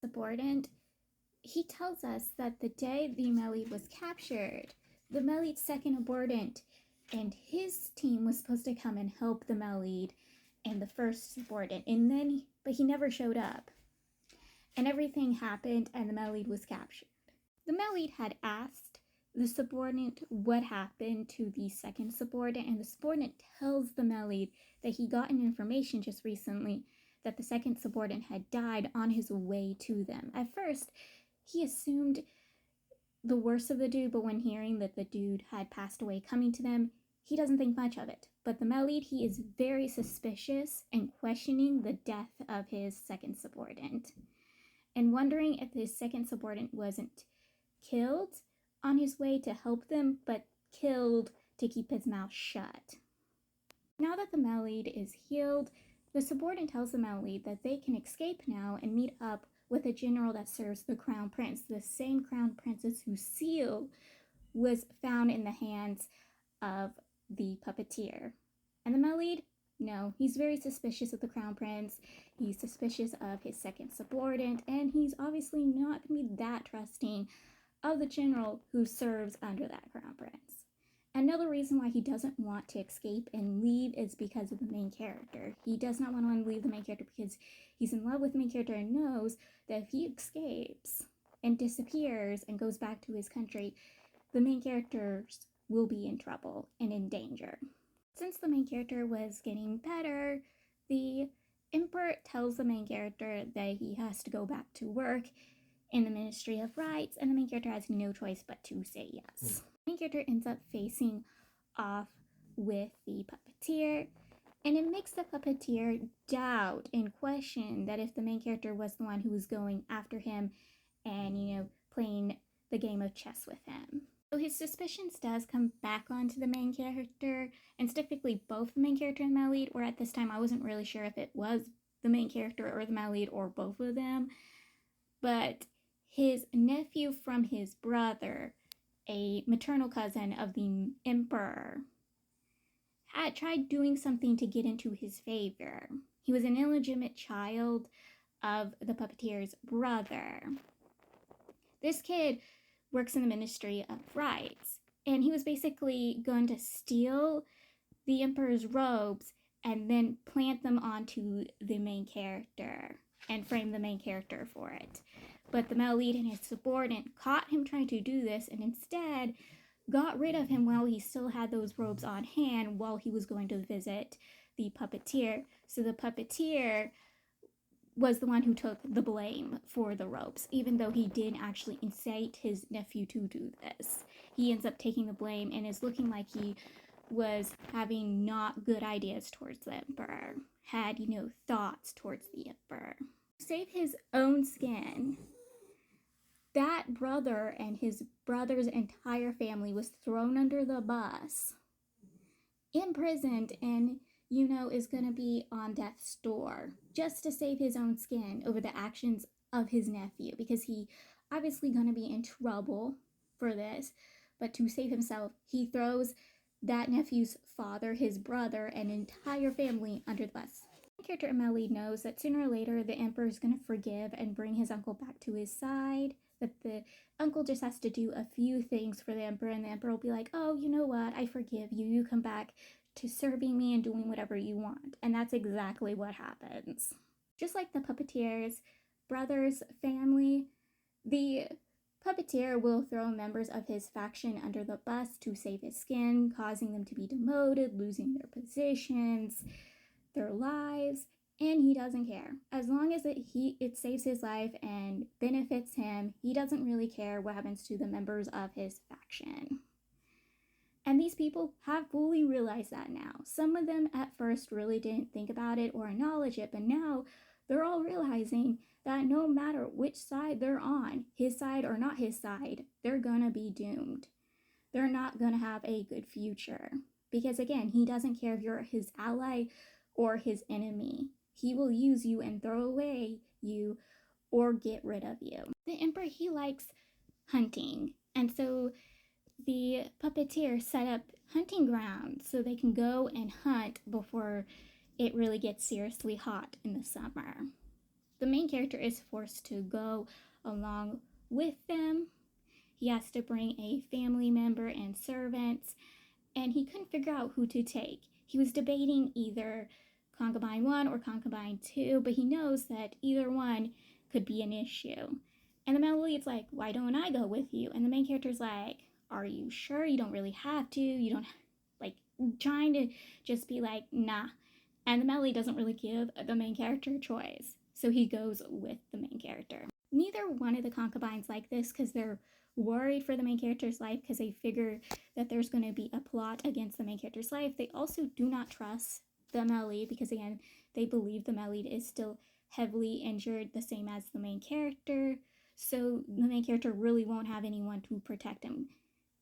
subordinate, he tells us that the day the Melid was captured, the Melid's second subordinate and his team was supposed to come and help the Melid and the first subordinate, but he never showed up. And everything happened and the Melid was captured. The Melid had asked the subordinate what happened to the second subordinate, and the subordinate tells the Melid that he got an information just recently that the second subordinate had died on his way to them. At first, he assumed the worst of the dude, but when hearing that the dude had passed away coming to them, he doesn't think much of it. But the Melid, he is very suspicious and questioning the death of his second subordinate and wondering if his second subordinate wasn't killed on his way to help them, but killed to keep his mouth shut. Now that the Melid is healed, the subordinate tells the Melid that they can escape now and meet up with a general that serves the crown prince, the same crown princess whose seal was found in the hands of the puppeteer. And the Melid, no, he's very suspicious of the crown prince. He's suspicious of his second subordinate, and he's obviously not going to be that trusting of the general who serves under that crown prince. Another reason why he doesn't want to escape and leave is because of the main character. He does not want to leave the main character because he's in love with the main character and knows that if he escapes and disappears and goes back to his country, the main characters will be in trouble and in danger. Since the main character was getting better, the emperor tells the main character that he has to go back to work in the Ministry of Rights, and the main character has no choice but to say yes. The main character ends up facing off with the puppeteer, and it makes the puppeteer doubt and question that if the main character was the one who was going after him and, playing the game of chess with him. So his suspicions does come back onto the main character, and specifically both the main character and the Melid, or at this time I wasn't really sure if it was the main character or the Melid or both of them, but his nephew from his brother, a maternal cousin of the emperor, had tried doing something to get into his favor. He was an illegitimate child of the puppeteer's brother. This kid works in the Ministry of Rights, and he was basically going to steal the emperor's robes and then plant them onto the main character and frame the main character for it. But the Melid and his subordinate caught him trying to do this and instead got rid of him while he still had those robes on hand while he was going to visit the puppeteer. So the puppeteer was the one who took the blame for the robes, even though he didn't actually incite his nephew to do this. He ends up taking the blame and is looking like he was having not good ideas towards the emperor, had, thoughts towards the emperor. To save his own skin, that brother and his brother's entire family was thrown under the bus, imprisoned, and is going to be on death's door just to save his own skin over the actions of his nephew, because he obviously going to be in trouble for this. But to save himself, he throws that nephew's father, his brother, and entire family under the bus. The character Melid knows that sooner or later the emperor is going to forgive and bring his uncle back to his side, that the uncle just has to do a few things for the emperor, and the emperor will be like, oh, you know what, I forgive you, you come back to serving me and doing whatever you want. And that's exactly what happens. Just like the puppeteer's brother's family, the puppeteer will throw members of his faction under the bus to save his skin, causing them to be demoted, losing their positions, their lives, and he doesn't care. As long as it saves his life and benefits him, he doesn't really care what happens to the members of his faction. And these people have fully realized that now. Some of them at first really didn't think about it or acknowledge it, but now they're all realizing that no matter which side they're on, his side or not his side, they're gonna be doomed. They're not gonna have a good future. Because again, he doesn't care if you're his ally or his enemy. He will use you and throw away you or get rid of you. The emperor, he likes hunting, and so the puppeteer set up hunting grounds so they can go and hunt before it really gets seriously hot in the summer. The main character is forced to go along with them. He has to bring a family member and servants, and he couldn't figure out who to take. He was debating either concubine 1 or concubine 2, but he knows that either one could be an issue. And the male lead's like, why don't I go with you? And the main character's like, are you sure? You don't really have to. You don't, like, trying to just be like, nah. And the male lead doesn't really give the main character a choice. So he goes with the main character. Neither one of the concubines like this because they're worried for the main character's life because they figure that there's going to be a plot against the main character's life. They also do not trust the male lead because, again, they believe the male lead is still heavily injured, the same as the main character. So the main character really won't have anyone to protect him.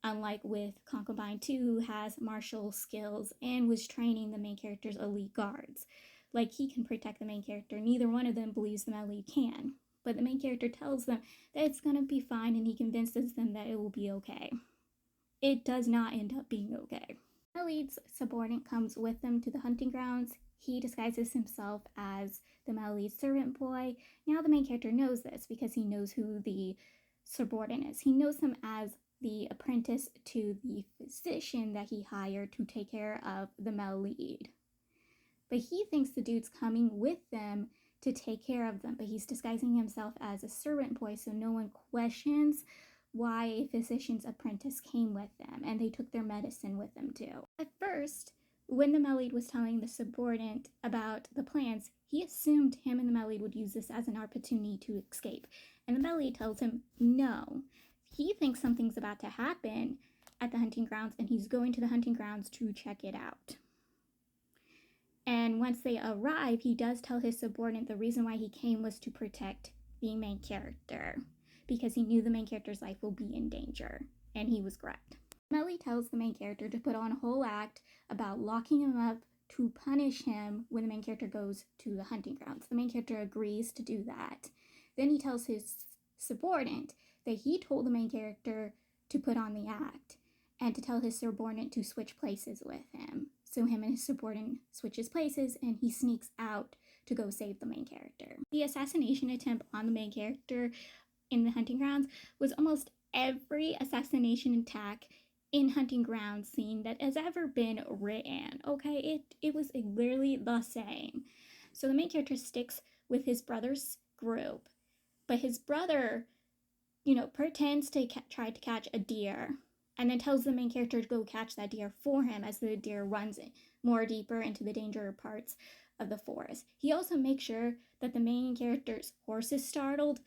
Unlike with Concubine 2, who has martial skills and was training the main character's elite guards. Like, he can protect the main character. Neither one of them believes the male lead can. But the main character tells them that it's going to be fine, and he convinces them that it will be okay. It does not end up being okay. The lead's subordinate comes with them to the hunting grounds. He disguises himself as the male lead's servant boy. Now the main character knows this because he knows who the subordinate is. He knows them as the apprentice to the physician that he hired to take care of the male lead. But he thinks the dude's coming with them to take care of them, but he's disguising himself as a servant boy so no one questions why a physician's apprentice came with them, and they took their medicine with them too. At first, when the male lead was telling the subordinate about the plans, he assumed him and the male lead would use this as an opportunity to escape. And the male lead tells him no. He thinks something's about to happen at the hunting grounds, and he's going to the hunting grounds to check it out. And once they arrive, he does tell his subordinate the reason why he came was to protect the main character, because he knew the main character's life will be in danger, and he was correct. Melly tells the main character to put on a whole act about locking him up to punish him when the main character goes to the hunting grounds. The main character agrees to do that. Then he tells his subordinate that he told the main character to put on the act and to tell his subordinate to switch places with him. So him and his subordinate switches places, and he sneaks out to go save the main character. The assassination attempt on the main character in the hunting grounds was almost every assassination attack in hunting grounds scene that has ever been written. Okay, it was literally the same. So the main character sticks with his brother's group, but his brother, pretends to try to catch a deer, and then tells the main character to go catch that deer for him as the deer runs more deeper into the danger parts of the forest. He also makes sure that the main character's horse is startled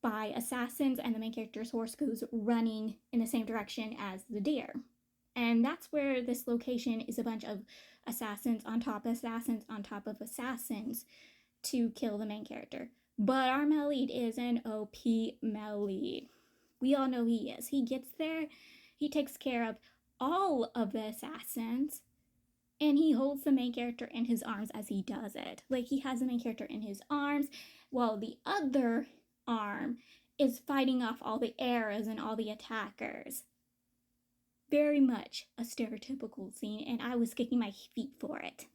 by assassins, and the main character's horse goes running in the same direction as the deer. And that's where this location is a bunch of assassins on top of assassins on top of assassins to kill the main character. But our male lead is an OP male lead. We all know he is. He gets there, he takes care of all of the assassins, and he holds the main character in his arms as he does it. Like, he has the main character in his arms while the other arm is fighting off all the arrows and all the attackers. Very much a stereotypical scene, and I was kicking my feet for it.